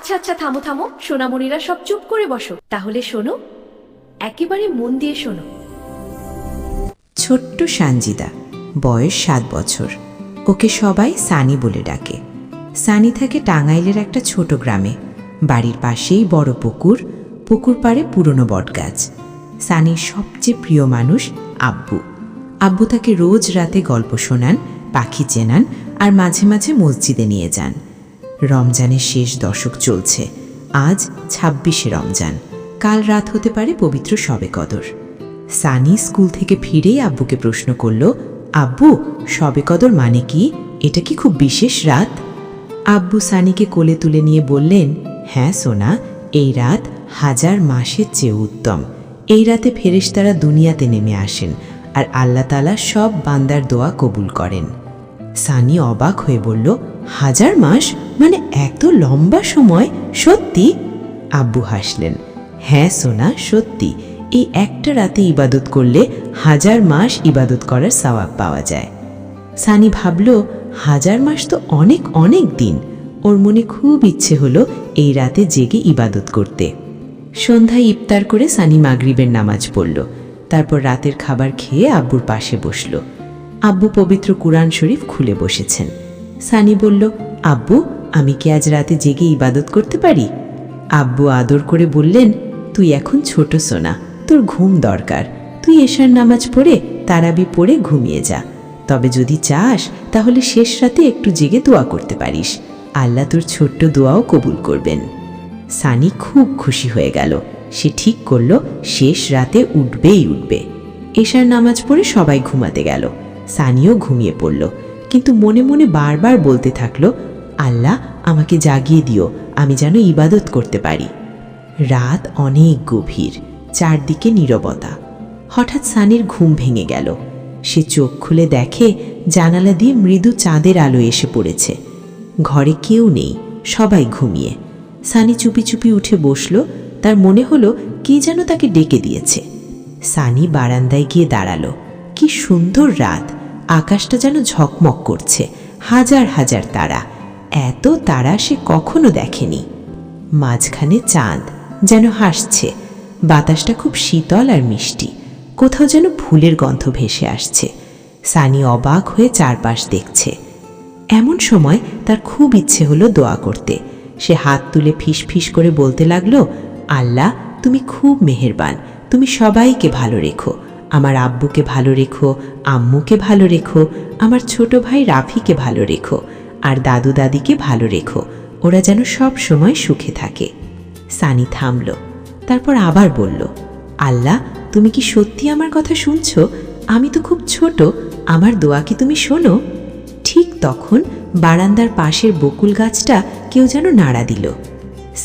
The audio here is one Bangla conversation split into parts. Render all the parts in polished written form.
আচ্ছা আচ্ছা, থামো থামো সোনামণিরা, সব চুপ করে বসো। তাহলে শোনো, একেবারে মন দিয়ে শোনো। ছোট্ট সানজিদা, বয়স 7 বছর। ওকে সবাই সানি বলে ডাকে। সানি থাকে টাঙ্গাইলের একটা ছোট গ্রামে। বাড়ির পাশেই বড় পুকুর, পুকুর পাড়ে পুরনো বটগাছ। সানির সবচেয়ে প্রিয় মানুষ আব্বু। আব্বু তাকে রোজ রাতে গল্প শোনান, পাখি চেনান আর মাঝে মাঝে মসজিদে নিয়ে যান। রমজানের শেষ দশক চলছে। আজ 26শে রমজান। কাল রাত হতে পারে পবিত্র শবে কদর। সানি স্কুল থেকে ফিরেই আব্বুকে প্রশ্ন করল, আব্বু, শবে কদর মানে কি? এটা কি খুব বিশেষ রাত? আব্বু সানিকে কোলে তুলে নিয়ে বললেন, হ্যাঁ সোনা, এই রাত 1000 মাসের চেয়ে উত্তম। এই রাতে ফেরেশতারা দুনিয়াতে নেমে আসেন আর আল্লাহ তাআলা সব বান্দার দোয়া কবুল করেন। সানি অবাক হয়ে বলল, 1000 মাস মানে এত লম্বা সময়? সত্যি? আব্বু হাসলেন, হ্যাঁ সোনা, সত্যি। এই একটা রাতে ইবাদত করলে 1000 মাস ইবাদত করার সওয়াব পাওয়া যায়। সানি ভাবল, 1000 মাস তো অনেক অনেক দিন। ওর মনে খুব ইচ্ছে হলো এই রাতে জেগে ইবাদত করতে। সন্ধ্যায় ইফতার করে সানি মাগরিবের নামাজ পড়ল। তারপর রাতের খাবার খেয়ে আব্বুর পাশে বসল। আব্বু পবিত্র কুরআন শরীফ খুলে বসেছেন। সানি বলল, আব্বু, আমি কি আজ রাতে জেগে ইবাদত করতে পারি? আব্বু আদর করে বললেন, তুই এখন ছোট সোনা, তোর ঘুম দরকার। তুই এশার নামাজ পড়ে তারাবি পড়ে ঘুমিয়ে যা। তবে যদি চাস তাহলে শেষ রাতে একটু জেগে দোয়া করতে পারিস। আল্লাহ তোর ছোট্ট দোয়াও কবুল করবেন। সানি খুব খুশি হয়ে গেল। সে ঠিক করল শেষ রাতে উঠবেই উঠবে। এশার নামাজ পড়ে সবাই ঘুমাতে গেল। সানিও ঘুমিয়ে পড়ল, কিন্তু মনে মনে বারবার বলতে থাকলো, আল্লাহ আমাকে জাগিয়ে দিও, আমি যেন ইবাদত করতে পারি। রাত অনেক গভীর, চারদিকে নীরবতা। হঠাৎ সানির ঘুম ভেঙে গেল। সে চোখ খুলে দেখে জানালা দিয়ে মৃদু চাঁদের আলো এসে পড়েছে। ঘরে কেউ নেই, সবাই ঘুমিয়ে। সানি চুপি চুপি উঠে বসল। তার মনে হলো কে যেন তাকে ডেকে দিয়েছে। সানি বারান্দায় গিয়ে দাঁড়ালো। কি সুন্দর রাত! আকাশটা যেন ঝকমক করছে, হাজার হাজার তারা। এত তারা সে কখনো দেখেনি। মাঝখানে চাঁদ যেন হাসছে। বাতাসটা খুব শীতল আর মিষ্টি। কোথাও যেন ফুলের গন্ধ ভেসে আসছে। সানি অবাক হয়ে চারপাশ দেখছে। এমন সময় তার খুব ইচ্ছে হলো দোয়া করতে। সে হাত তুলে ফিস ফিস করে বলতে লাগলো, আল্লাহ, তুমি খুব মেহেরবান। তুমি সবাইকে ভালো রেখো। আমার আব্বুকে ভালো রেখো, আম্মুকে ভালো রেখো, আমার ছোট ভাই রাফিকে ভালো রেখো, আর দাদু দাদিকে ভালো রেখো। ওরা যেন সব সময় সুখে থাকে। সানি থামল। তারপর আবার বলল, আল্লাহ, তুমি কি সত্যি আমার কথা শুনছো? আমি তো খুব ছোট, আমার দোয়া কি তুমি শোনো? ঠিক তখন বারান্দার পাশের বকুল গাছটা কেউ যেন নাড়া দিল।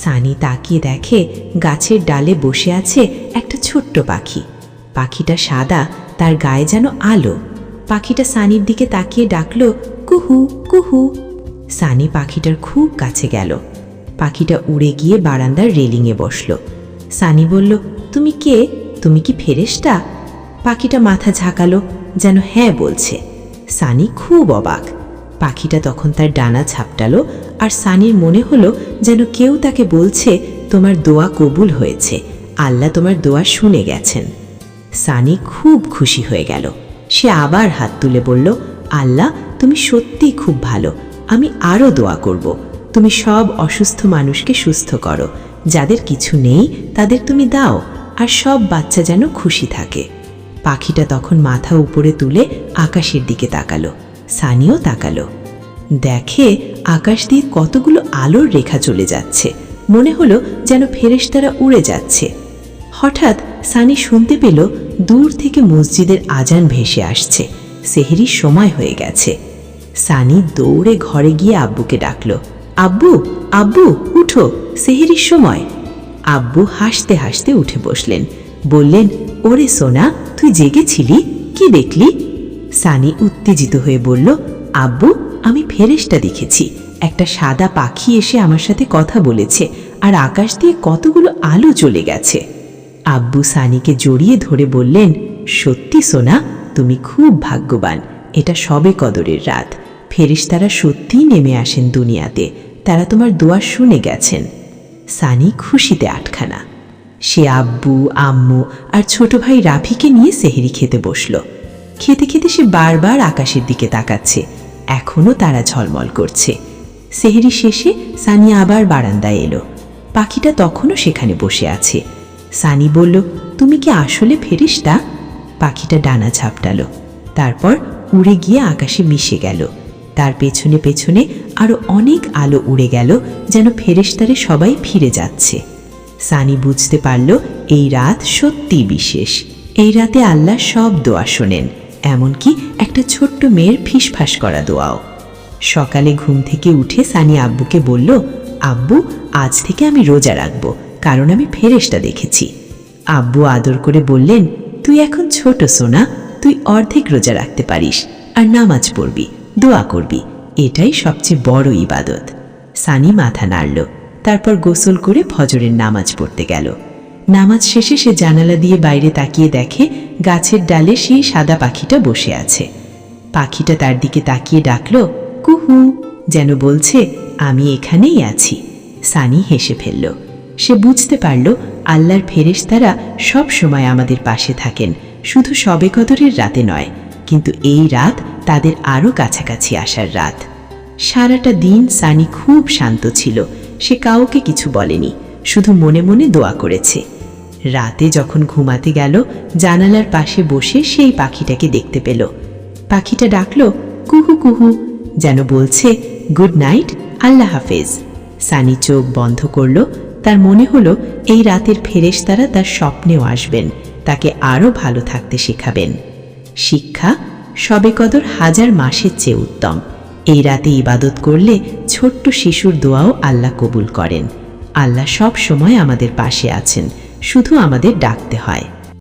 সানি তাকিয়ে দেখে গাছের ডালে বসে আছে একটা ছোট্ট পাখি। পাখিটা সাদা, তার গায়ে যেন আলো। পাখিটা সানির দিকে তাকিয়ে ডাকল, কুহু কুহু। সানি পাখিটার খুব কাছে গেল। পাখিটা উড়ে গিয়ে বারান্দার রেলিংয়ে বসল। সানি বলল, তুমি কে? তুমি কি ফেরেশতা? পাখিটা মাথা ঝাঁকালো, যেন হ্যাঁ বলছে। সানি খুব অবাক। পাখিটা তখন তার ডানা ঝাপটালো, আর সানির মনে হলো যেন কেউ তাকে বলছে, তোমার দোয়া কবুল হয়েছে, আল্লাহ তোমার দোয়া শুনে গেছেন। সানি খুব খুশি হয়ে গেল। সে আবার হাত তুলে বলল, আল্লাহ, তুমি সত্যিই খুব ভালো। আমি আরও দোয়া করব। তুমি সব অসুস্থ মানুষকে সুস্থ করো, যাদের কিছু নেই তাদের তুমি দাও, আর সব বাচ্চা যেন খুশি থাকে। পাখিটা তখন মাথা উপরে তুলে আকাশের দিকে তাকালো। সানিও তাকালো। দেখে আকাশ দিয়ে কতগুলো আলোর রেখা চলে যাচ্ছে। মনে হলো যেন ফেরেশতারা উড়ে যাচ্ছে। হঠাৎ সানি শুনতে পেল দূর থেকে মসজিদের আজান ভেসে আসছে। সেহরির সময় হয়ে গেছে। সানি দৌড়ে ঘরে গিয়ে আব্বুকে ডাকল, আব্বু, আব্বু, উঠো, সেহরির সময়। আব্বু হাসতে হাসতে উঠে বসলেন। বললেন, ওরে সোনা, তুই জেগেছিলি? কি দেখলি? সানি উত্তেজিত হয়ে বলল, আব্বু, আমি ফেরেশতা দেখেছি। একটা সাদা পাখি এসে আমার সাথে কথা বলেছে, আর আকাশ দিয়ে কতগুলো আলো চলে গেছে। আব্বু সানিকে জড়িয়ে ধরে বললেন, সত্যি সোনা, তুমি খুব ভাগ্যবান। এটা শবে কদরের রাত। ফেরেশতারা সত্যিই নেমে আসেন দুনিয়াতে। তারা তোমার দোয়া শুনে গেছেন। সানি খুশিতে আটখানা। সে আব্বু, আম্মু আর ছোট ভাই রাফিকে নিয়ে সেহরি খেতে বসল। খেতে খেতে সে বারবার আকাশের দিকে তাকাচ্ছে, এখনও তারা ঝলমল করছে। সেহরি শেষে সানি আবার বারান্দায় এলো। পাখিটা তখনও সেখানে বসে আছে। সানি বলল, তুমি কি আসলে ফেরেশতা? পাখিটা ডানা ঝাপটালো, তারপর উড়ে গিয়ে আকাশে মিশে গেল। তার পেছনে পেছনে আরো অনেক আলো উড়ে গেল, যেন ফেরেশতারে সবাই ফিরে যাচ্ছে। সানি বুঝতে পারল এই রাত সত্যিই বিশেষ। এই রাতে আল্লাহ সব দোয়া শোনেন, এমনকি একটা ছোট্ট মেয়ের ফিসফাস করা দোয়াও। সকালে ঘুম থেকে উঠে সানি আব্বুকে বলল, আব্বু, আজ থেকে আমি রোজা রাখব, কারণ আমি ফেরেশতা দেখেছি। আব্বু আদর করে বললেন, তুই এখন ছোট সোনা, তুই অর্ধেক রোজা রাখতে পারিস আর নামাজ পড়বি, দোয়া করবি, এটাই সবচেয়ে বড় ইবাদত। সানি মাথা নাড়ল, তারপর গোসল করে ফজরের নামাজ পড়তে গেল। নামাজ শেষে সে জানালা দিয়ে বাইরে তাকিয়ে দেখে গাছের ডালে সেই সাদা পাখিটা বসে আছে। পাখিটা তার দিকে তাকিয়ে ডাকল, কুহু, যেন বলছে আমি এখানেই আছি। সানি হেসে ফেলল। সে বুঝতে পারল আল্লাহর ফেরেশতারা সব সময় আমাদের পাশে থাকেন, শুধু শবে কদরের রাতে নয়, কিন্তু এই রাত তাদের আরও কাছাকাছি আসার রাত। সারাটা দিন সানি খুব শান্ত ছিল। সে কাউকে কিছু বলেনি, শুধু মনে মনে দোয়া করেছে। রাতে যখন ঘুমাতে গেল, জানালার পাশে বসে সেই পাখিটাকে দেখতে পেল। পাখিটা ডাকল, কুহু কুহু, যেন বলছে গুড নাইট, আল্লাহ হাফেজ। সানি চোখ বন্ধ করল। তার মনে হলো এই রাতের ফেরেশতারা তার স্বপ্নেও আসবেন, তাকে আরও ভালো থাকতে শেখাবেন। শিক্ষা, শবে কদর হাজার মাসের চেয়ে উত্তম। এই রাতে ইবাদত করলে ছোট্ট শিশুর দোয়াও আল্লাহ কবুল করেন। আল্লাহ সব সময় আমাদের পাশে আছেন, শুধু আমাদের ডাকতে হয়।